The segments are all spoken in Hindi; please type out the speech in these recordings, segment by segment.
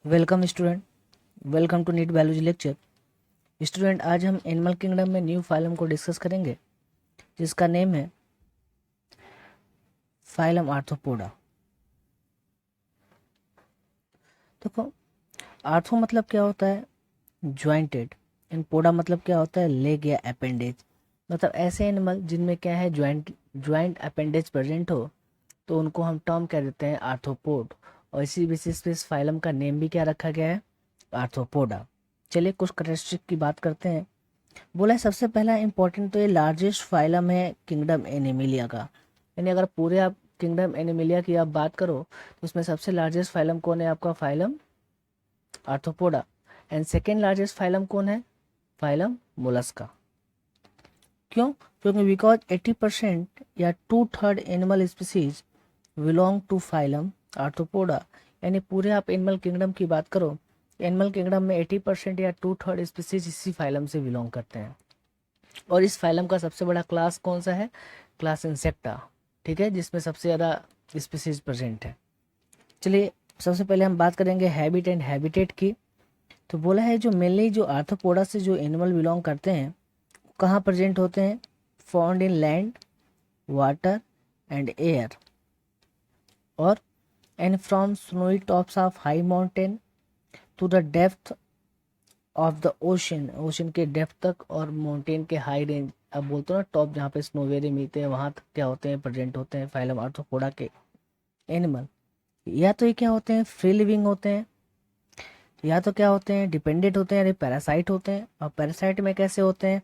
Welcome student, welcome to NEET biology lecture. Student, आज हम एनिमल किंगडम में न्यू फाइलम को डिस्कस करेंगे जिसका नेम है फाइलम आर्थ्रोपोडा। देखो, आर्थो मतलब क्या होता है? ज्वाइंटेड। एंड पोडा मतलब क्या होता है? लेग या अपेंडेज। मतलब ऐसे एनिमल जिनमें क्या है, ज्वाइंट अपेंडेज प्रेजेंट हो तो उनको हम टर्म कह देते हैं आर्थ्रोपोड। और इसी बेसिस पे इस फाइलम का नेम भी क्या रखा गया है? आर्थ्रोपोडा। चलिए कुछ कैरेक्टरिस्टिक की बात करते हैं। बोला है सबसे पहला इंपॉर्टेंट तो ये लार्जेस्ट फाइलम है किंगडम एनिमिलिया का। यानी अगर पूरे आप किंगडम एनिमिलिया की आप बात करो तो उसमें सबसे लार्जेस्ट फाइलम कौन है? आपका phylum Arthropoda. And second largest phylum कौन है? Phylum Mollusca. क्यों? क्योंकि बिकॉज 80% या 2/3 animal species belong to phylum Arthropoda. यानी पूरे आप एनिमल किंगडम की बात करो, एनिमल किंगडम में 80% या 2/3 स्पीसीज इसी फाइलम से बिलोंग करते हैं। और इस फाइलम का सबसे बड़ा क्लास कौन सा है? Class insecta. ठीक है, जिसमें सबसे ज़्यादा स्पीसीज प्रेजेंट है। चलिए सबसे पहले हम बात करेंगे हैबिट एंड हैबिटेट की। तो बोला है जो मेनली जो आर्थ्रोपोडा से जो एनिमल बिलोंग करते हैं कहाँ प्रेजेंट होते हैं? Found in land, water and air, और and from snowy tops of high mountain to the depth of the ocean, ocean के डेप्थ तक और माउंटेन के हाई रेंज, अब बोलते हो ना टॉप जहाँ पे स्नो वेरी मिलते हैं वहाँ तक क्या होते हैं? प्रेजेंट होते हैं फाइलम आर्थ्रोपोडा के एनिमल। या तो ये क्या होते हैं? फ्री लिविंग होते हैं, या तो क्या होते हैं? डिपेंडेंट होते हैं, यानी पैरासाइट होते हैं। और पैरासाइट में कैसे होते हैं?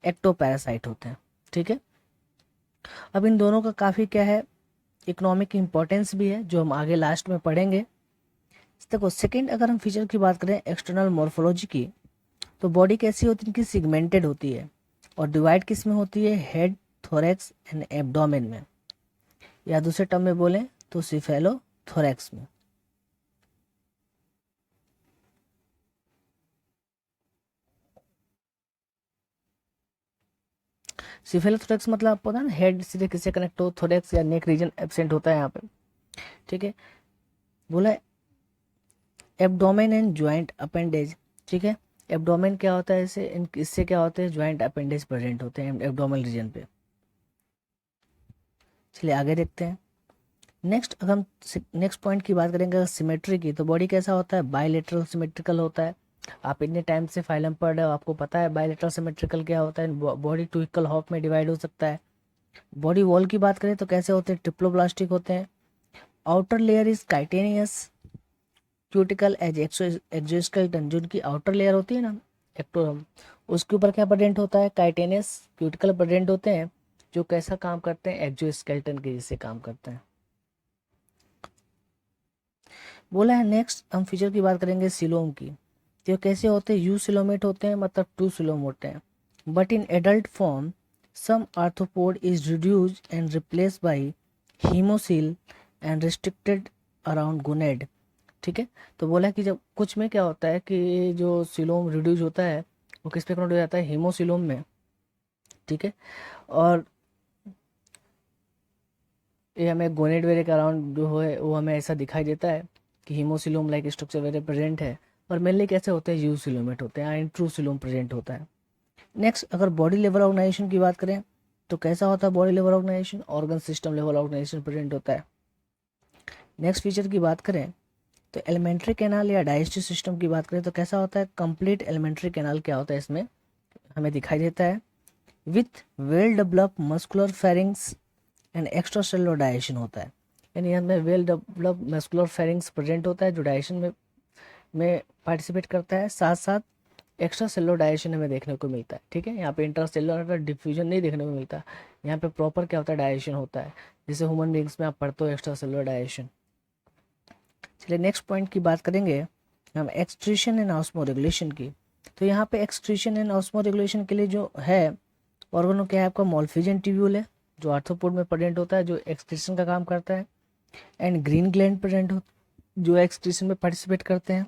एक्टो पैरासाइट होते हैं। ठीक है, अब इन दोनों का काफ़ी क्या है, इकोनॉमिक इम्पोर्टेंस भी है जो हम आगे लास्ट में पढ़ेंगे। देखो सेकंड, अगर हम फीचर की बात करें एक्सटर्नल मॉर्फोलॉजी की, तो बॉडी कैसी होती है? इनकी सिगमेंटेड होती है और डिवाइड किस में होती है? हेड, थोरैक्स एंड एब्डोमेन में, या दूसरे टर्म में बोलें तो सिफेलो थोरैक्स में। सिफेलो थोरैक्स मतलब आपको पता है ना, हेड सीधे किससे कनेक्ट हो, थोरैक्स या नेक रीजन एब्सेंट होता है यहाँ पे। ठीक है, बोला एब्डोमेन एंड ज्वाइंट अपेंडेज। ठीक है, एब्डोमेन क्या होता है? इससे क्या होते हैं? ज्वाइंट अपेंडेज प्रेजेंट होते हैं एब्डोमेन रीजन पे। चलिए आगे देखते हैं। नेक्स्ट, अगर हम नेक्स्ट पॉइंट की बात करेंगे सिमेट्री की, तो बॉडी कैसा होता है? बायलेटरल सिमेट्रिकल होता है। आप इतने टाइम से फाइलम पढ़ रहे हो, आपको पता है बायलेटरल सिमेट्रिकल क्या होता है? बॉडी टू इक्वल हाफ में डिवाइड हो सकता है। बॉडी वॉल की बात करें तो कैसे होते हैं? ट्रिप्लोब्लास्टिक होते हैं। Outer layer is chitinous cuticle as exoskeleton. जो उनकी आउटर लेयर होती है ना, एक्टोरम, उसके ऊपर क्या प्रेजेंट होता है? काइटेनियस क्यूटिकल प्रेजेंट होते हैं, जो कैसा काम करते हैं? एक्सोस्केलेटन के जैसे काम करते हैं। बोला है नेक्स्ट हम फीचर की बात करेंगे सिलोम की। तो कैसे होते हैं? यू सिलोमेट होते हैं, मतलब टू सिलोम होते हैं। But in adult form some arthropod is reduce and replace by haemocoel and restricted around gonad. ठीक है, तो बोला है कि जब कुछ में क्या होता है कि जो सिलोम रिड्यूस होता है वो किस पे कन्वर्ट हो जाता है? हीमोसिलोम में। ठीक है, और ये हमें गोनेड वेरे के अराउंड जो है वो हमें ऐसा दिखाई देता है कि हीमोसिलोम लाइक स्ट्रक्चर वेरे प्रेजेंट है। और मेनली कैसे होते हैं? यू सिलोमेट होते हैं एंड ट्रू सिलोम प्रेजेंट होता है। नेक्स्ट, अगर बॉडी लेवल ऑर्गेनाइजेशन की बात करें तो कैसा होता है body level organisation? Organ system level organisation present होता है। नेक्स्ट फीचर की बात करें तो एलिमेंट्री कैनाल या डाइजेस्टिव सिस्टम की बात करें तो कैसा होता है? कंप्लीट एलिमेंट्री कैनाल क्या होता है इसमें हमें दिखाई देता है, with well develop muscular pharynx and extra cellular digestion होता है। यानी हमें well develop muscular pharynx present होता है जो डाइजेशन में पार्टिसिपेट करता है, साथ साथ एक्स्ट्रा सेलुलर डाइजेशन हमें देखने को मिलता है। ठीक है, यहाँ पे इंट्रा सेलुलर डिफ्यूजन नहीं देखने को मिलता, यहाँ पे प्रॉपर क्या होता है? डाइजेशन होता है, जैसे ह्यूमन बींग्स में आप पढ़ते हो एक्स्ट्रा सेलुलर डाइजेशन। चलिए नेक्स्ट पॉइंट की बात करेंगे हम एक्सक्रीशन एंड ऑस्मो रेगुलेशन की। तो यहाँ पे एक्सक्रीशन एंड ऑस्मो रेगुलेशन के लिए जो है ऑर्गन क्या है? आपका मॉल्फिजन ट्यूब्यूल है जो आर्थ्रोपोड में प्रेजेंट होता है, जो एक्सक्रीशन का काम करता है। एंड ग्रीन ग्लैंड प्रेजेंट हो जो एक्सक्रीशन में पार्टिसिपेट करते हैं,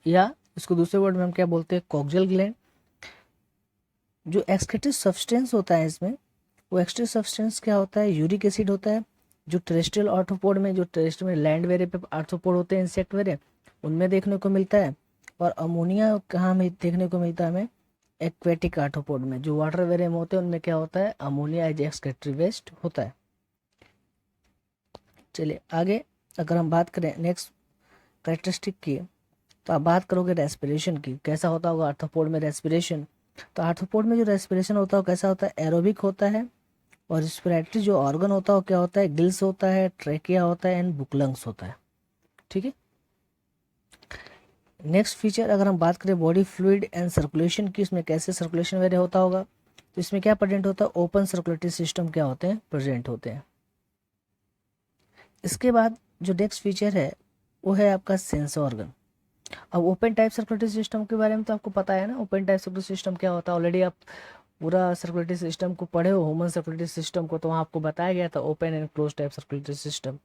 या इसको दूसरे वर्ड में हम क्या बोलते हैं? Coxal gland. जो एक्सक्रीटिव सब्सटेंस होता है इसमें, वो एक्सक्रीटिव सब्सटेंस क्या होता है? यूरिक एसिड होता है। जो टेरेस्ट्रियल आर्थ्रोपोड में, जो टेरेस्ट्रियल में लैंड वेरे पे आर्थ्रोपोड होते हैं, इंसेक्ट वेरे, उनमें देखने को मिलता है। और अमोनिया कहाँ में देखने को मिलता है हमें? एक्वेटिक आर्थ्रोपोड में। जो वाटर वेरियम होते हैं उनमें क्या होता है? अमोनिया एज एक्सक्रीटरी वेस्ट होता है। चलिए आगे अगर हम बात करें नेक्स्ट कैरेक्टरिस्टिक की, तो आप बात करोगे रेस्पिरेशन की, कैसा होता होगा आर्थ्रोपोड में रेस्पिरेशन। तो आर्थ्रोपोड में जो रेस्पिरेशन होता है कैसा होता है? एरोबिक होता है। और रेस्पिरेटरी जो ऑर्गन होता है वो क्या होता है? गिल्स होता है, ट्रेकिया होता है एंड बुकलंग्स होता है। ठीक है। नेक्स्ट फीचर अगर हम बात करें बॉडी फ्लूइड एंड सर्कुलेशन की, इसमें कैसे सर्कुलेशन वगैरह होता होगा, तो इसमें क्या प्रेजेंट होता है? ओपन सर्कुलेटरी सिस्टम क्या होते हैं? प्रेजेंट होते हैं। इसके बाद जो नेक्स्ट फीचर है वो है आपका सेंस ऑर्गन। अब ओपन टाइप सर्कुलेटरी सिस्टम के बारे में तो आपको पता है ना, ओपन टाइप सर्कुलेटरी सिस्टम क्या होता है, ऑलरेडी आप पूरा सर्कुलेटरी सिस्टम को पढ़े हो, ह्यूमन सर्कुलेटरी सिस्टम को, तो वहाँ आपको बताया गया था open and close type circulatory system.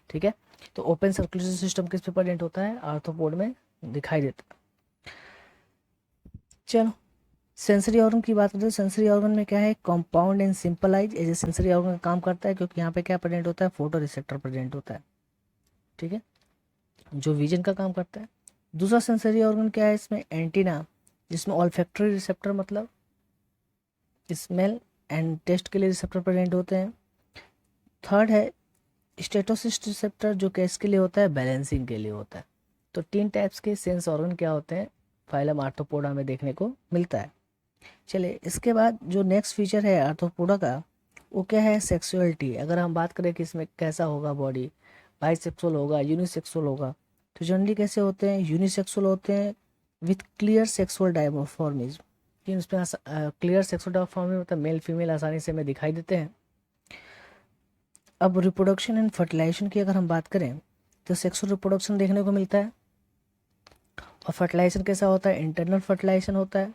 ठीक है। तो ओपन सर्कुलेटरी सिस्टम किस पे प्रेजेंट होता है? आर्थ्रोपोड में दिखाई देता है। चलो सेंसरी ऑर्गन की बात करते हैं। सेंसरी ऑर्गन में क्या है? Compound and simple eyes as a sensory organ का काम करता है, क्योंकि यहाँ पे क्या प्रेजेंट होता है? फोटो रिसेप्टर प्रेजेंट होता है। ठीक है, जो विजन का काम करता है। दूसरा सेंसरी ऑर्गन क्या है इसमें? एंटीना, जिसमें ऑल्फैक्टरी रिसेप्टर मतलब स्मेल एंड टेस्ट के लिए रिसेप्टर प्रेजेंट होते हैं। थर्ड है स्टेटोसिस्ट रिसेप्टर, जो कि इसके लिए होता है? बैलेंसिंग के लिए होता है। तो 3 टाइप्स के सेंस ऑर्गन क्या होते हैं? फाइलम आर्थ्रोपोडा में देखने को मिलता है। चलिए इसके बाद जो नेक्स्ट फीचर है आर्थ्रोपोडा का वो क्या है? सेक्सुअलिटी। अगर हम बात करें कि इसमें कैसा होगा बॉडी, बाइसेक्सुअल होगा, यूनिसेक्सुअल होगा, तो जनरली कैसे होते हैं? यूनिसेक्सुअल होते हैं विथ क्लियर सेक्सुअल डायमॉर्फिज्म। कि इसमें क्लियर सेक्सुअल डायमॉर्फिज्म मतलब मेल फीमेल आसानी से हमें दिखाई देते हैं। अब रिप्रोडक्शन एंड फर्टिलाइजेशन की अगर हम बात करें तो सेक्सुअल रिप्रोडक्शन देखने को मिलता है। और फर्टिलाइजेशन कैसा होता है? इंटरनल फर्टिलाइजेशन होता है।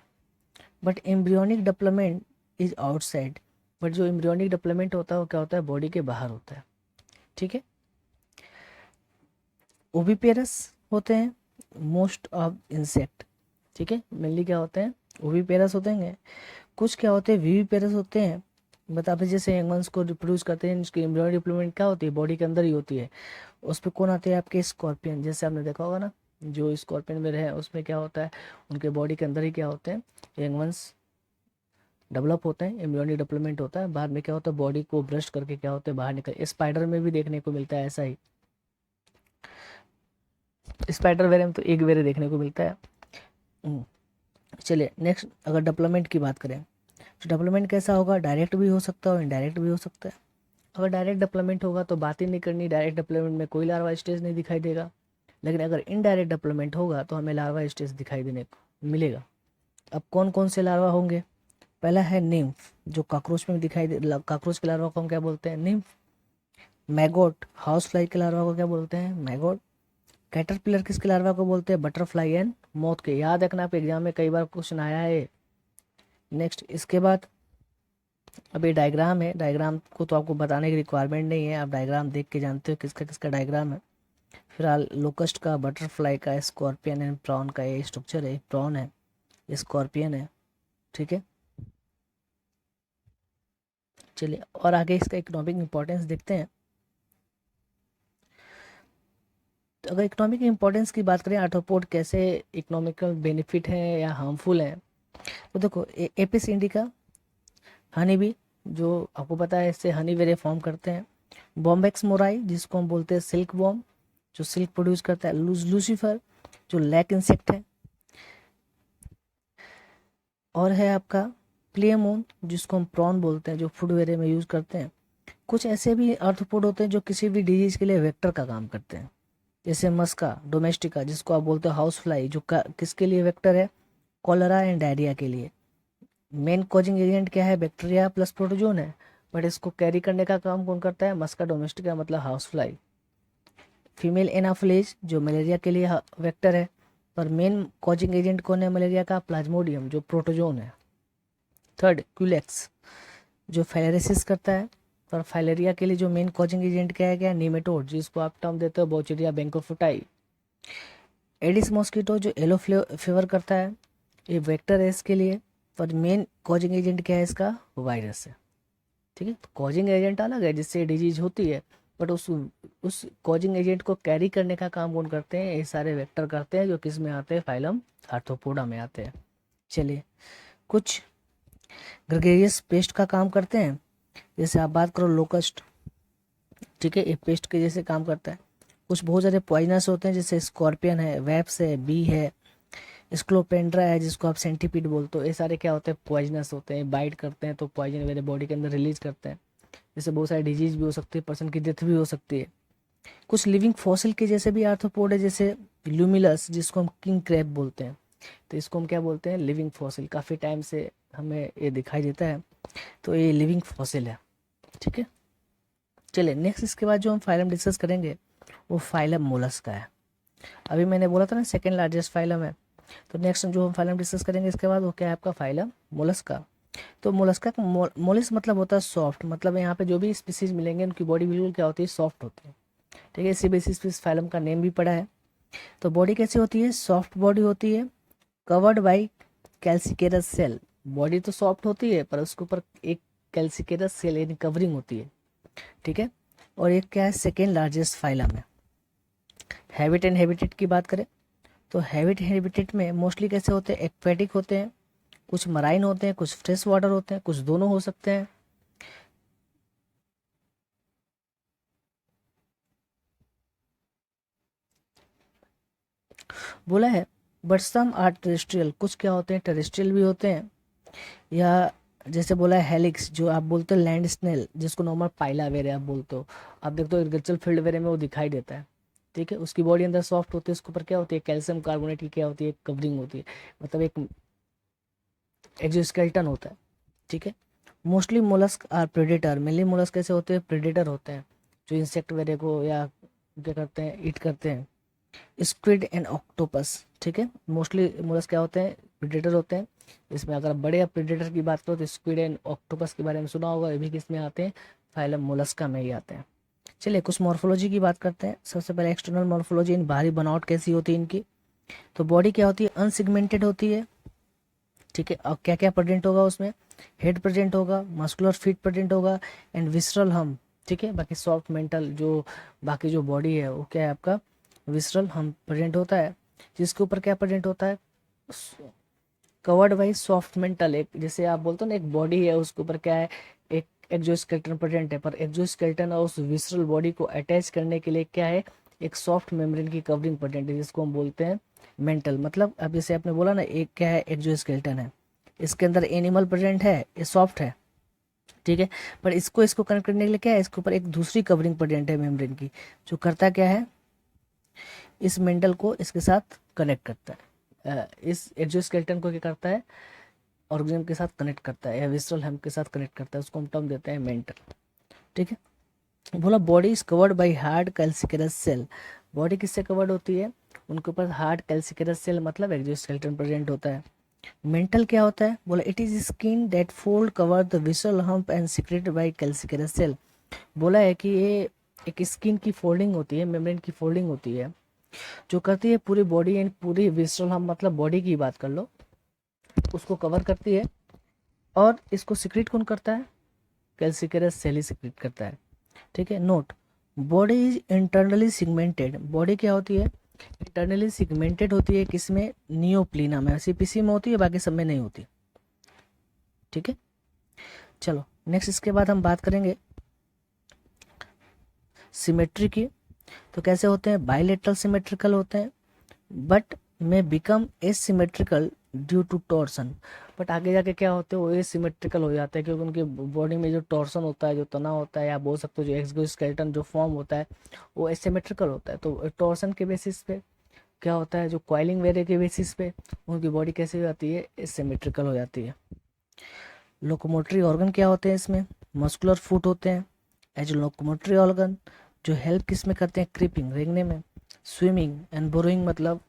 But embryonic development is outside. But जो एम्ब्रियोनिक डेवलपमेंट होता है वो क्या होता है? बॉडी के बाहर होता है। ठीक है। ओविपेरस होते हैं मोस्ट ऑफ इंसेक्ट। ठीक है, मेनली क्या होते हैं? ओविपेरस होते हैं। कुछ क्या होते हैं? विविपेरस होते हैं। बताते जैसे एंगल्स को रिप्रोड्यूस करते हैं, इसकी एम्ब्रियोनिक डेवलपमेंट क्या होती है? बॉडी के अंदर ही होती है। उस पर कौन आते हैं? आपके स्कॉर्पियन। जैसे आपने देखा होगा ना, जो स्कॉर्पियन में रहे उसमें क्या होता है? उनके बॉडी के अंदर ही क्या होते हैं? एंगल्स डेवलप होते हैं, एम्ब्रियोनिक डेवलपमेंट होता है। बाद में क्या होता है? बॉडी को ब्रश करके क्या होता है? बाहर निकल। स्पाइडर में भी देखने को मिलता है ऐसा ही। स्पाइडर वेरे में तो एक वेरे देखने को मिलता है। चलिए नेक्स्ट अगर डेवलपमेंट की बात करें तो डेवलपमेंट कैसा होगा? डायरेक्ट भी हो सकता है और इनडायरेक्ट भी हो सकता है। अगर डायरेक्ट डेवलपमेंट होगा तो बात ही नहीं करनी, डायरेक्ट डेवलपमेंट में कोई लार्वा स्टेज नहीं दिखाई देगा। लेकिन अगर इनडायरेक्ट डेवलपमेंट होगा तो हमें लार्वा स्टेज दिखाई देने को मिलेगा। अब कौन कौन से लार्वा होंगे? पहला है निम्फ, जो कॉकरोच में दिखाई दे। कॉकरोच के लार्वा को हम क्या बोलते हैं? निम्फ। मैगोट, हाउस फ्लाई के लार्वा को क्या बोलते हैं? मैगोट। कैटरपिलर किसके लार्वा को बोलते हैं? बटरफ्लाई एंड मोथ के। याद रखना, आप एग्जाम में कई बार क्वेश्चन आया है। नेक्स्ट इसके बाद अब ये डायग्राम है, डायग्राम को तो आपको बताने की रिक्वायरमेंट नहीं है, आप डायग्राम देख के जानते हो किसका किसका डायग्राम है। फिलहाल लोकस्ट का, बटरफ्लाई का, स्कॉर्पियन एंड प्रॉन का ये स्ट्रक्चर है। प्रॉन है, स्कॉर्पियन है। ठीक है, चलिए और आगे इसका इकोनॉमिक इम्पोर्टेंस देखते हैं। तो अगर इकोनॉमिक इम्पोर्टेंस की बात करें, आर्थ्रोपोड कैसे इकोनॉमिकल बेनिफिट है या हार्मफुल है, तो देखो एपिस इंडिका हनी बी, जो आपको पता है इससे हनी वेरे फॉर्म करते हैं। बॉम्बेक्स मोराई, जिसको हम बोलते हैं सिल्क बॉम्ब, जो सिल्क प्रोड्यूस करता है। लूसीफर, जो लैक इंसेक्ट है। और है आपका प्लेमोन, जिसको हम प्रॉन बोलते हैं, जो फूड वेरे में यूज़ करते हैं। कुछ ऐसे भी आर्थ्रोपोड होते हैं जो किसी भी डिजीज के लिए वेक्टर का काम करते हैं, जैसे मस्का डोमेस्टिका, जिसको आप बोलते हो हाउस फ्लाई, जो किसके लिए वेक्टर है? कॉलरा एंड डायरिया के लिए। मेन कॉजिंग एजेंट क्या है? बैक्टीरिया प्लस प्रोटोजोन है। बट इसको कैरी करने का काम कौन करता है? मस्का डोमेस्टिका मतलब हाउस फ्लाई। फीमेल एनाफिलीज, जो मलेरिया के लिए वेक्टर है, पर मेन कॉजिंग एजेंट कौन है मलेरिया का? प्लाज्मोडियम, जो प्रोटोजोन है। थर्ड क्यूलेक्स, जो फाइलेरिसिस करता है, पर फाइलेरिया के लिए जो मेन कॉजिंग एजेंट क्या है? क्या? नीमेटोड, जिसको आप टर्म देते हो बोचेरिया बेंकोफुटाई। एडिस मॉस्किटो, जो येलो फीवर करता है, ये वेक्टर है इसके लिए, पर मेन कॉजिंग एजेंट क्या है इसका? वायरस है। ठीक है, तो कॉजिंग एजेंट अलग है जिससे डिजीज होती है, बट उस कॉजिंग एजेंट को कैरी करने का काम कौन करते हैं, ये सारे वेक्टर करते हैं, जो किस में आते हैं, फाइलम आर्थ्रोपोडा में आते हैं। चलिए, कुछ ग्रेगेरियस पेस्ट का काम करते हैं, जैसे आप बात करो लोकस्ट, ठीक है, ये पेस्ट के जैसे काम करता है। कुछ बहुत ज़्यादा पॉइजनस होते हैं, जैसे स्कॉर्पियन है, वेप्स है, बी है, स्क्लोपेंड्रा है जिसको आप सेंटीपीड बोलते हो, ये सारे क्या होते हैं, पॉइजनस होते हैं, बाइट करते हैं तो पॉइजन मेरे बॉडी के अंदर रिलीज करते हैं। जैसे बहुत सारी डिजीज भी हो सकती है, पर्सन की डेथ भी हो सकती है। कुछ लिविंग फॉसिल के जैसे भी आर्थ्रोपोड है, जैसे ल्यूमिलस जिसको हम किंग क्रैब बोलते हैं, तो इसको हम क्या बोलते हैं, लिविंग फॉसिल। काफ़ी टाइम से हमें ये दिखाई देता है, तो ये लिविंग फॉसिल है, ठीक है। चलिए नेक्स्ट, इसके बाद जो हम फाइलम डिस्कस करेंगे वो फाइलम मोलस्का है। अभी मैंने बोला था ना सेकेंड लार्जेस्ट फाइलम है, तो नेक्स्ट जो हम फाइलम डिस्कस करेंगे इसके बाद वो क्या है, आपका फाइलम मोलस्का। तो मोलस्का का मोलिस मतलब होता है सॉफ्ट, मतलब यहाँ पे जो भी स्पीसीज मिलेंगे उनकी बॉडी बिल्कुल क्या होती है, सॉफ्ट होती है, ठीक है। इसी बेसिस पे इस फाइलम का नेम भी पड़ा है। तो बॉडी कैसी होती है, सॉफ्ट बॉडी होती है, कवर्ड बाई कैल्सिकेरस सेल। बॉडी तो सॉफ्ट होती है पर उसके ऊपर एक कैल्सिकेरस सेल यानी कवरिंग होती है, ठीक है। और एक क्या है, सेकेंड लार्जेस्ट फाइलम है। हैबिट एंड हैबिटेट की बात करें तो हैबिट हैबिटेट में मोस्टली कैसे होते हैं, एक्वेटिक होते हैं, कुछ मराइन होते हैं, कुछ फ्रेश वाटर होते हैं, कुछ दोनों हो सकते हैं। बोला है बट सम आर टेरेस्ट्रियल, कुछ क्या होते हैं, टेरेस्ट्रियल भी होते हैं, या जैसे बोला है हेलिक्स जो आप बोलते हो, लैंड स्नेल जिसको नॉर्मल पाइला वेरे आप बोलते हो, आप देखते हो एग्रीकल्चर फील्ड वेरे में वो दिखाई देता है, ठीक है। उसकी बॉडी अंदर सॉफ्ट होती है, उसके ऊपर क्या होती है, कैल्शियम कार्बोनेट की क्या होती है, कवरिंग होती है, मतलब एक एक्सोस्केलेटन होता है, ठीक है। Mostly mollusc are predator, mainly mollusc कैसे होते हैं, प्रेडेटर होते हैं, जो इंसेक्ट वगैरह को या क्या करते हैं, ईट करते हैं। स्क्विड एंड ऑक्टोपस, ठीक है, मोस्टली मोलस्क क्या होते हैं, प्रेडेटर होते हैं। इसमें अगर बड़े प्रेडेटर की बात करो तो स्क्विड एंड ऑक्टोपस के बारे में सुना होगा, ये भी किस में आते हैं, फाइलम मोलस्का में ही आते हैं। चलिए कुछ मॉर्फोलॉजी की बात करते हैं। सबसे पहले एक्सटर्नल मॉर्फोलॉजी, इन बाहरी बनावट कैसी होती है इनकी। तो बॉडी क्या होती है, अनसिगमेंटेड होती है, ठीक है। और क्या क्या प्रेजेंट होगा उसमें, हेड प्रेजेंट होगा, मस्कुलर फीट प्रेजेंट होगा, एंड विसरल हम, ठीक है। बाकी सॉफ्ट मेंटल जो बाकी जो बॉडी है वो क्या है, आपका विसरल हम प्रेजेंट होता है, जिसके ऊपर क्या प्रेजेंट होता है, कवर्ड बाई सॉफ्ट मेंटल। एक जैसे आप बोलते हो ना, एक बॉडी है उसके ऊपर क्या है, एक एक्सोस्केलेटन प्रेजेंट है, पर एक्सोस्केलेटन और उस विसरल बॉडी को अटैच करने के लिए क्या है, एक सॉफ्ट मेम्ब्रेन की कवरिंग प्रेजेंट है, जिसको हम बोलते हैं मेंटल। मतलब अब जैसे आपने बोला ना, एक क्या है, एक्सोस्केलेटन है, इसके अंदर एनिमल प्रेजेंट है, ये सॉफ्ट है, ठीक है। पर इसको इसको कनेक्ट करने के लिए क्या है, इसके ऊपर एक दूसरी कवरिंग प्रेजेंट है मेम्ब्रेन की, जो करता क्या है, इस मेंटल को इसके साथ कनेक्ट करता है। इस एक्सोस्केलेटन को क्या करता है, ऑर्गेनिज्म के साथ कनेक्ट करता है, या विसरल हेम के साथ कनेक्ट करता है, उसको हम टर्म देते हैं मेंटल, ठीक है। बोला body is covered by hard calcareous shell. Body किससे कवर्ड होती है, उनके ऊपर हार्ड कैल्सिकेरस सेल मतलब एक्सोस्केलेटन प्रेजेंट होता है। मेंटल क्या होता है, बोला it is skin that fold cover the visceral hump and secreted by calcareous shell. बोला है कि ये एक स्किन की फोल्डिंग होती है, मेम्ब्रेन की फोल्डिंग होती है, जो करती है पूरी बॉडी एंड पूरी विसरल हम्प, मतलब बॉडी की बात कर लो, उसको कवर करती है। और इसको सिक्रेट कौन करता है, कैल्सिकेरस सेल ही सिक्रेट करता है, ठीक है। Note, body is internally segmented. Body क्या होती है, इंटरनली सिगमेंटेड होती है, किसमें, नियोप्लीना में, सीपीसी में होती है, बाकी सब में नहीं होती, ठीक है। चलो नेक्स्ट, इसके बाद हम बात करेंगे सिमेट्री की। तो कैसे होते हैं, बाइलेटरल सिमेट्रिकल होते हैं, बट में become asymmetrical due to torsion. But आगे जाके क्या होते हैं, वो एसिमेट्रिकल हो जाता है, क्योंकि उनके बॉडी में जो टॉर्सन होता है, जो तनाव होता है, या बोल सकते हो जो एक्सोस्केलेटन जो फॉर्म होता है वो एसिमेट्रिकल होता है। तो टॉर्सन के बेसिस पे क्या होता है, जो कॉइलिंग वेरे के बेसिस पे उनकी बॉडी कैसे हो जाती है, एसिमेट्रिकल हो जाती है। लोकोमोटरी ऑर्गन क्या होते हैं इसमें, मस्कुलर फुट होते हैं एज लोकोमोटरी ऑर्गन, जो हेल्प किस में करते हैं, क्रीपिंग रेंगने में, स्विमिंग एंड बोरोइंग, मतलब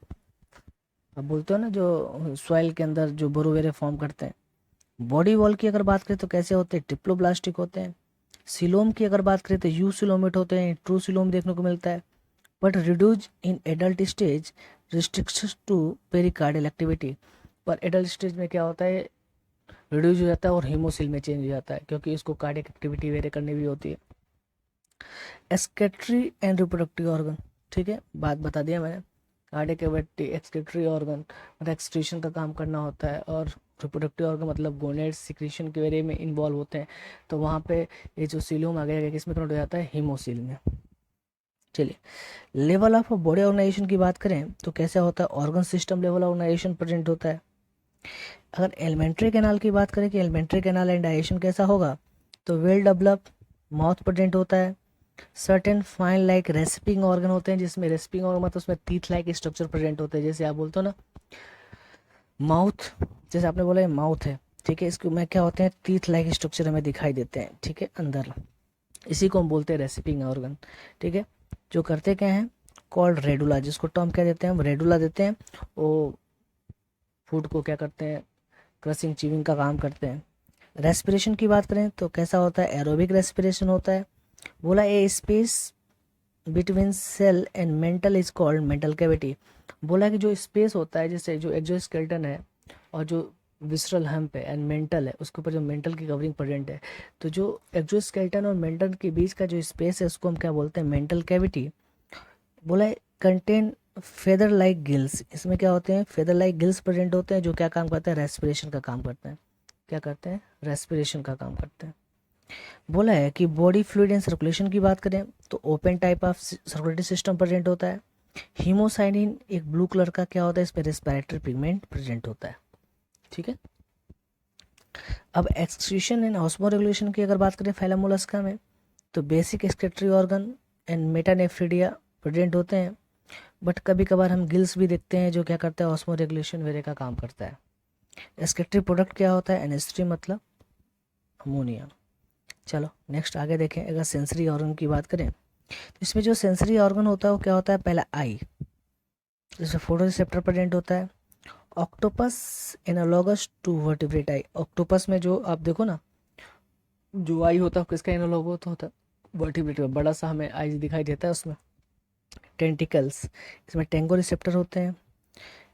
अब बोलते हो ना जो सॉइल के अंदर जो बोरो वेरे फॉर्म करते हैं। बॉडी वॉल की अगर बात करें तो कैसे होते हैं, ट्रिप्लोब्लास्टिक होते हैं। सिलोम की अगर बात करें तो यू सिलोमेट होते हैं, ट्रू सिलोम देखने को मिलता है, but reduce in adult stage, restrictions to pericardial activity. पर एडल्ट स्टेज में क्या होता है, रिड्यूज हो जाता है और हीमोसिल में चेंज हो जाता है, क्योंकि इसको कार्डियक एक्टिविटी वेरे करनी भी होती है। एक्सक्रीटरी एंड रिप्रोडक्टिव ऑर्गन, ठीक है, बात बता दिया मैंने। कार्डियक कैविटी एक्सक्रीटरी ऑर्गन मतलब एक्सक्रीशन का काम करना होता है, और रिप्रोडक्टिव ऑर्गन मतलब गोनेड्स सिक्रीशन के बारे में इन्वॉल्व होते हैं। तो वहाँ पे ये जो सीलोम आ गया किसमें कन्वर्ट हो जाता है, हीमोसील में। चलिए, लेवल ऑफ बॉडी ऑर्गेनाइजेशन की बात करें तो कैसा होता है, organ system level organisation present होता है। अगर एलिमेंट्री कैनाल की बात करें कि एलिमेंट्री कैनाल एंड डाइजेशन कैसा होगा, तो वेल डेवलप माउथ प्रेजेंट होता है। सर्टेन फाइन लाइक रेसिपिंग ऑर्गन होते हैं, जिसमें रेसिपिंग ऑर्गन मतलब उसमें टीथ लाइक स्ट्रक्चर प्रेजेंट होते हैं। जैसे आप बोलते हो ना माउथ, जैसे आपने बोला माउथ है, ठीक है, इसके में क्या होते हैं, टीथ लाइक स्ट्रक्चर हमें दिखाई देते हैं, ठीक है, अंदर। इसी को हम बोलते हैं रेसिपिंग ऑर्गन, ठीक है। जो करते क्या हैं, कॉल्ड रेडुला, जिसको टर्म क्या देते हैं, हम रेडुला देते हैं। वो फूड को क्या करते हैं, क्रशिंग चीविंग का काम करते हैं। रेस्पिरेशन की बात करें तो कैसा होता है, एरोबिक रेस्पिरेशन होता है। बोला a space between shell and mantle is called mantle cavity. बोला कि जो स्पेस होता है, जैसे जो एक्सोस्केलेटन है और जो विसरल हम्प है एंड मेंटल है, उसके ऊपर जो मेंटल की कवरिंग प्रेजेंट है, तो जो एक्सोस्केलेटन और मेंटल के बीच का जो स्पेस है उसको हम क्या बोलते हैं, मेंटल कैविटी। बोला है कंटेन फेदर लाइक गिल्स, इसमें क्या होते हैं, फेदर लाइक गिल्स प्रेजेंट होते हैं, जो क्या काम करते हैं, रेस्पिरेशन का काम करते हैं। क्या करते हैं, रेस्पिरेशन का काम करते हैं। बोला है कि बॉडी फ्लूइड एंड सर्कुलेशन की बात करें तो open type of circulatory system present होता है। हीमोसाइनिन एक ब्लू कलर का क्या होता है, इस पर रेस्पिरेटरी पिगमेंट प्रेजेंट होता है, ठीक है। अब एक्सक्रीशन एंड ऑस्मोरेगुलेशन की अगर बात करें फाइलम मोलस्का में, तो basic excretory organ and metanephridia present होते हैं। बट कभी कभार हम गिल्स भी देखते हैं जो क्या करता है, ऑस्मो रेगुलेशन वगैरह का काम करता है। एक्सक्रीटरी प्रोडक्ट क्या होता है, एनएच3 मतलब अमोनिया। चलो नेक्स्ट आगे देखें। अगर सेंसरी ऑर्गन की बात करें तो इसमें जो सेंसरी ऑर्गन होता है वो क्या होता है, पहला आई, जिसमें फोटो रिसेप्टर प्रेजेंट होता है। Octopus analogous to vertebrate eye, octopus में जो आप देखो ना, जो आई होता है किसका एनालॉग होता है, वर्टिब्रेट का, बड़ा सा हमें आई दिखाई देता है उसमें। टेंटिकल्स, इसमें टेंगो रिसेप्टर होते हैं।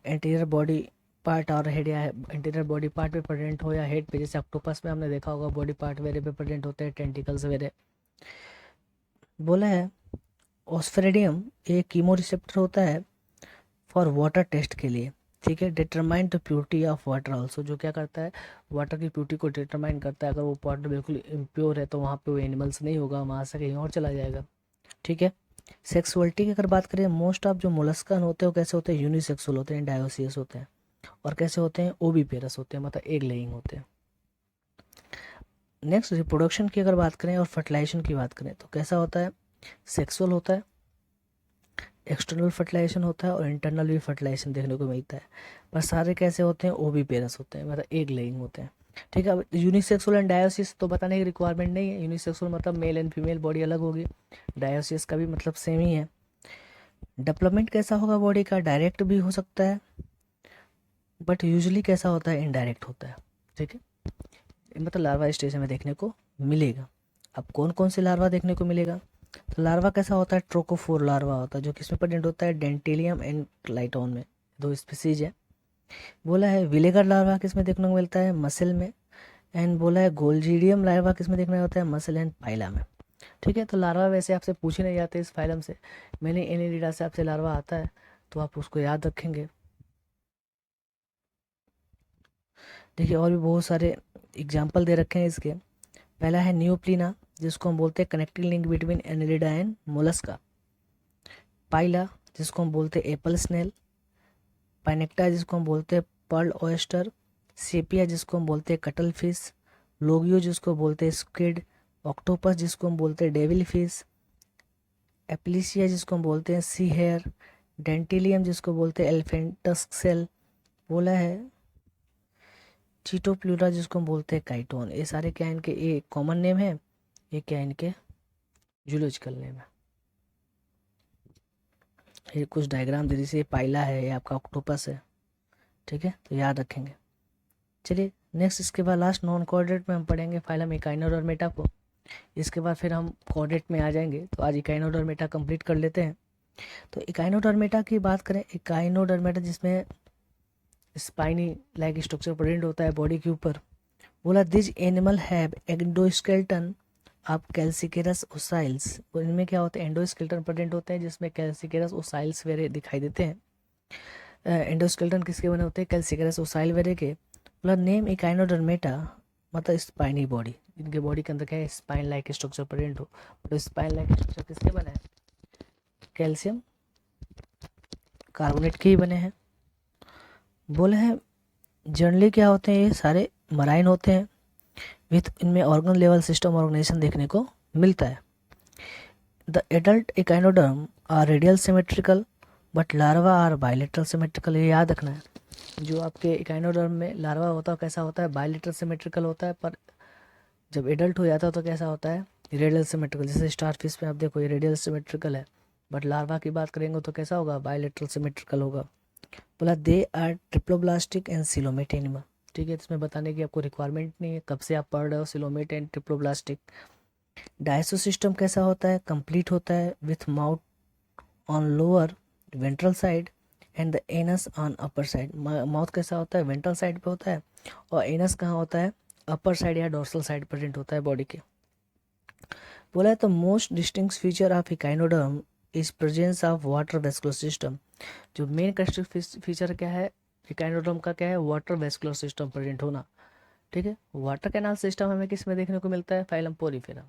एंटीरियर बॉडी पार्ट और हेड या एंटीरियर बॉडी पार्ट पे प्रेजेंट हो या हेड पे, जैसे ऑक्टोपस में हमने देखा होगा बॉडी पार्ट वेरे पे प्रेजेंट होते हैं टेंटिकल्स वेरे। बोला है ऑस्फेरिडियम एक कीमो रिसेप्टर होता है फॉर वाटर टेस्ट के लिए, ठीक है। Determine the purity of water also, जो क्या करता है, वाटर की प्योरिटी को डिटरमाइन करता है। अगर वो वाटर बिल्कुल इम्प्योर है तो वहाँ पे वो एनिमल्स नहीं होगा, वहाँ से कहीं और चला जाएगा, ठीक है। सेक्सुअलिटी की अगर बात करें, मोस्ट ऑफ जो मोलस्कन होते हैं वो कैसे होते हैं, यूनिसेक्सुअल होते हैं, डायोसियस होते हैं। और कैसे होते हैं, ओबी पेरस होते हैं, मतलब एग लेइंग होते हैं। नेक्स्ट रिप्रोडक्शन की अगर बात करें और फर्टिलाइजेशन की बात करें तो कैसा होता है, सेक्सुअल होता है, एक्सटर्नल फर्टिलाइजेशन होता है और इंटरनल भी फर्टिलाइजेशन देखने को मिलता है। पर सारे कैसे होते हैं, ओबी पेरस होते हैं, मतलब एग लेइंग होते हैं, ठीक है। अब यूनिसेक्सुअल एंड डायोसियस तो बताने की रिक्वायरमेंट नहीं है। यूनिसेक्सुअल मतलब मेल एंड फीमेल बॉडी अलग होगी, डायोसियस का भी मतलब सेम ही है। डेवलपमेंट कैसा होगा बॉडी का, डायरेक्ट भी हो सकता है, बट यूजुअली कैसा होता है, इनडायरेक्ट होता है, ठीक है। मतलब लार्वा स्टेज में देखने को मिलेगा। अब कौन कौन से लार्वा देखने को मिलेगा, तो लार्वा कैसा होता है, ट्रोकोफोर लार्वा होता है, जो किसमें प्रेजेंट होता है, डेंटेलियम एंड क्लाइटोन में, दो स्पीसीज है। बोला है विलेगर लार्वा किसमें देखने को मिलता है, मसल में। एंड बोला है गोल्जीडियम लार्वा किसमें देखने को होता है, मसल एंड पाइला में, ठीक है। तो लार्वा वैसे आपसे पूछे नहीं जाते इस फाइलम से, मैंने एनिलिडा से आपसे लार्वा आता है तो आप उसको याद रखेंगे। देखिए और भी बहुत सारे एग्जाम्पल दे रखे हैं इसके। पहला है न्यूप्लिना, जिसको हम बोलते हैं connecting link between Annelida and Mollusca. Pila, जिसको हम बोलते हैं एप्पल स्नेल। पाइनेक्टा, जिसको हम बोलते हैं पर्ल ऑयस्टर। सेपिया, जिसको हम बोलते हैं कटल फिश। लोगियो, जिसको बोलते हैं स्क्विड। ऑक्टोपस, जिसको हम बोलते हैं डेविल फिश। एप्लिसिया, जिसको हम बोलते हैं सी हेयर। डेंटिलियम, जिसको बोलते हैं एलिफेंटस सेल। बोला है चीटोप्लूरा, जिसको हम बोलते हैं काइटोन। ये सारे क्या इनके, ये कॉमन नेम है, ये क्या इनके जूलॉजिकल नेम है। ये कुछ डायग्राम दे जैसे ये पाइला है, ये आपका ऑक्टोपस है, ठीक है, तो याद रखेंगे। चलिए नेक्स्ट, इसके बाद लास्ट नॉन कोऑर्डिनेट में हम पढ़ेंगे फाइलम इकाइनोडर्मेटा को। इसके बाद फिर हम कोऑर्डिनेट में आ जाएंगे, तो आज इकाइनोडर्मेटा कंप्लीट कर लेते हैं। तो इकाइनोडर्मेटा की बात करें, इकाइनोडर्मेटा जिसमें स्पाइनी लाइक स्ट्रक्चर प्रेजेंट होता है बॉडी के ऊपर। बोला दिस एनिमल हैव एंडोस्केलेटन आप कैल्सिकेरस ओसाइल्स, इनमें क्या होता है, एंडोस्केलेटन प्रेजेंट होते हैं जिसमें कैल्सिकेरस ओसाइल्स वेरे दिखाई देते हैं। एंडोस्केलेटन किसके बने होते हैं, कैल्सिकेरस ओसाइल वेरे के। मतलब नेम इकाइनोडर्मेटा मतलब स्पाइनी बॉडी, इनके बॉडी के अंदर क्या है, स्पाइन लाइक स्ट्रक्चर प्रेजेंट हो। तो स्पाइन लाइक स्ट्रक्चर किसके बने हैं, कैल्शियम कार्बोनेट के ही बने हैं। बोले हैं जनरली क्या होते हैं, ये सारे मराइन होते हैं विथ इनमें ऑर्गन लेवल सिस्टम ऑर्गेनाइजेशन देखने को मिलता है। The adult echinoderm are radial symmetrical but larva are bilateral symmetrical, ये याद रखना है। जो आपके इकाइनोडर्म में लार्वा होता है कैसा होता है, बायलेटरल सिमेट्रिकल होता है, पर जब एडल्ट हो जाता है तो कैसा होता है, रेडियल सिमेट्रिकल। जैसे स्टारफिश में आप देखो ये रेडियल सिमेट्रिकल है, बट लार्वा की बात करेंगे तो कैसा होगा, बायलेटरल सिमेट्रिकल होगा। बोला they are triploblastic and coelomate animal, ठीक है, इसमें बताने की आपको रिक्वायरमेंट नहीं है, कब से आप पढ़ रहे हो, सिलोमेट एंड ट्रिप्लोब्लास्टिक। डायसो सिस्टम कैसा होता है, कंप्लीट होता है with mouth on lower ventral side and the anus on upper side. Mouth कैसा होता है, वेंट्रल साइड पे होता है, और एनस कहाँ होता है, अपर साइड या डोर्सल साइड प्रेजेंट होता है बॉडी के। बोला है तो most distinct feature of echinoderm is presence of water vascular system. जो मेन कैरेक्टरिस्टिक फीचर क्या है इकाइनोडर्म का, क्या है, वाटर वेस्कुलर सिस्टम प्रेजेंट होना, ठीक है। वाटर कैनाल सिस्टम हमें किस में देखने को मिलता है, फाइलम पोरिफेरा।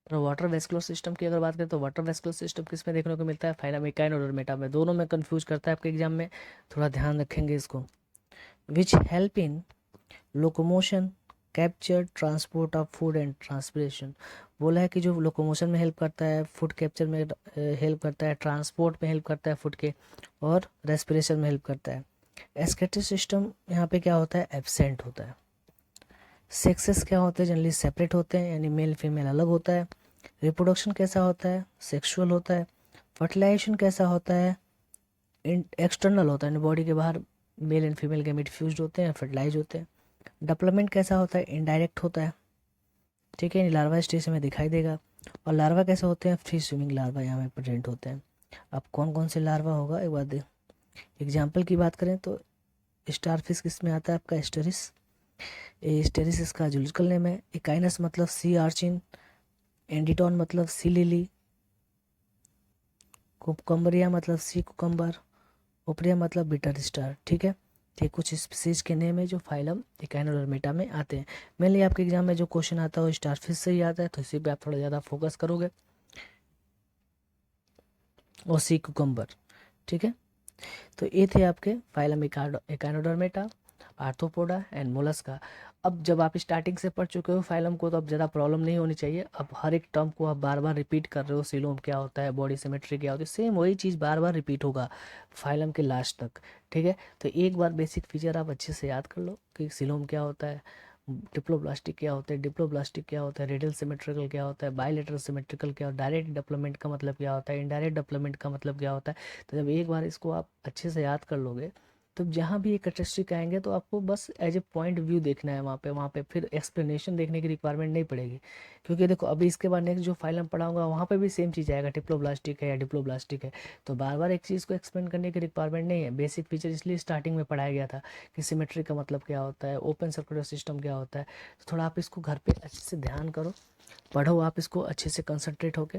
और वाटर वेस्कुलर सिस्टम की अगर बात करें तो वाटर वेस्कुलर सिस्टम किस में देखने को मिलता है, फाइलम इकाइनोडर्मेटा में। दोनों में कंफ्यूज करता है आपके एग्जाम में, थोड़ा ध्यान रखेंगे इसको। Which help in locomotion, capture, transport of food and transpiration. बोला है कि जो लोकोमोशन में हेल्प करता है, फूड कैप्चर में हेल्प करता है, ट्रांसपोर्ट में हेल्प करता है फूड के, और रेस्पिरेशन में हेल्प करता है। एस्केटिव सिस्टम यहाँ पे क्या होता है, एब्सेंट होता है। सेक्सेस क्या होते हैं, जनरली सेपरेट होते हैं, यानी मेल फीमेल अलग होता है। रिप्रोडक्शन कैसा होता है, सेक्सुअल होता है। फर्टिलाइजेशन कैसा होता है, एक्सटर्नल होता है, बॉडी के बाहर male and female gamete fused होते हैं, फर्टिलाइज होते हैं। डेवलपमेंट कैसा होता है, इनडायरेक्ट होता है, ठीक है, लार्वा स्टेज में दिखाई देगा। और लार्वा कैसे होते हैं, फ्री स्विमिंग लार्वा यहाँ पे प्रेजेंट होते हैं। अब कौन कौन से लार्वा होगा एक बार देख, एग्जाम्पल की बात करें तो स्टारफिश किस में आता है आपका, एस्टेरिस। एस्टेरिस इसका जूलॉजिकल नेम है। इकाइनस मतलब सी आर्चिन, एंडिटॉन मतलब सी लिली, कुकम्बरिया मतलब सी कुकम्बर, ओपरिया मतलब बिटर स्टार, ठीक है। ये कुछ स्पीसीज के नेम है जो फाइलम इकाइनोडर्मेटा में आते हैं। मेनली आपके एग्जाम में जो क्वेश्चन आता है वो स्टारफिश से ही आता है, तो इसी पे आप थोड़ा ज़्यादा फोकस करोगे, और सी कुकम्बर, ठीक है। तो ये थे आपके phylum Echinodermata, arthropoda and Mollusca. अब जब आप स्टार्टिंग से पढ़ चुके हो फाइलम को तो अब ज़्यादा प्रॉब्लम नहीं होनी चाहिए। अब हर एक टर्म को आप बार बार रिपीट कर रहे हो, सीलोम क्या होता है, बॉडी सिमेट्री क्या होती है, सेम वही चीज़ बार बार रिपीट होगा फाइलम के लास्ट तक, ठीक है। तो एक बार बेसिक फीचर आप अच्छे से याद कर लो कि सीलोम क्या होता है, डिप्लोब्लास्टिक क्या होता है, डिप्लोब्लास्टिक क्या होता है, रेडियल सिमेट्रिकल क्या होता है, बायलेटरल सिमेट्रिकल क्या होता है, डायरेक्ट डेवलपमेंट का मतलब क्या होता है, इनडायरेक्ट डेवलपमेंट का मतलब क्या होता है। तो जब एक बार इसको आप अच्छे से याद कर लोगे तो जहाँ भी ये कैरेक्टरिस्टिक आएंगे तो आपको बस एज ए पॉइंट व्यू देखना है वहाँ पे फिर एक्सप्लेनेशन देखने की रिक्वायरमेंट नहीं पड़ेगी। क्योंकि देखो अभी इसके बाद नेक्स्ट जो फाइलम पढ़ाऊंगा वहाँ पे भी सेम चीज़ आएगा, डिप्लोब्लास्टिक है या डिप्लोब्लास्टिक है, तो बार बार एक चीज़ को एक्सप्लेन करने की रिक्वायरमेंट नहीं है। बेसिक फीचर इसलिए स्टार्टिंग में पढ़ाया गया था कि सिमेट्री का मतलब क्या होता है, ओपन सर्कुलर सिस्टम क्या होता है। तो थोड़ा आप इसको घर पे अच्छे से ध्यान करो, पढ़ो आप इसको अच्छे से कंसंट्रेट होके,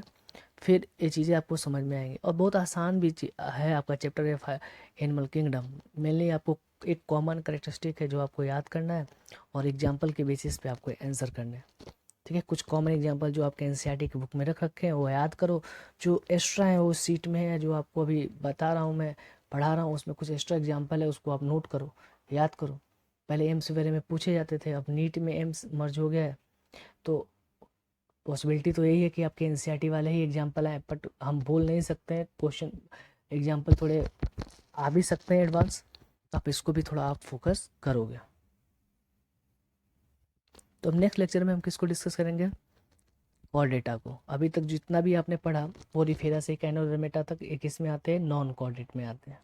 फिर ये चीज़ें आपको समझ में आएंगी। और बहुत आसान भी है आपका चैप्टर है एनिमल किंगडम। मेनली आपको एक कॉमन करेक्टरिस्टिक है जो आपको याद करना है, और एग्जाम्पल के बेसिस पे आपको आंसर करना है, ठीक है। कुछ कॉमन एग्जाम्पल जो आपके एनसीईआरटी की बुक में रख रखे हैं वो याद करो, जो एक्स्ट्रा है वो सीट में है, जो आपको अभी बता रहा हूँ मैं, पढ़ा रहा हूँ, उसमें कुछ एक्स्ट्रा एग्जाम्पल है, उसको आप नोट करो, याद करो। पहले एम्स वगैरह में पूछे जाते थे, अब नीट में एम्स मर्ज हो गया है, तो पॉसिबिलिटी तो यही है कि आपके एनसीईआरटी वाले ही एग्जाम्पल आए, बट हम बोल नहीं सकते हैं, क्वेश्चन एग्जाम्पल थोड़े आ भी सकते हैं एडवांस, आप इसको भी थोड़ा आप फोकस करोगे। तो अब नेक्स्ट लेक्चर में हम किसको डिस्कस करेंगे, और डेटा को। अभी तक जितना भी आपने पढ़ा पोरीफेरा से कैनोडर्मेटा तक एक इसमें आते हैं, नॉन कॉर्डेट में आते हैं।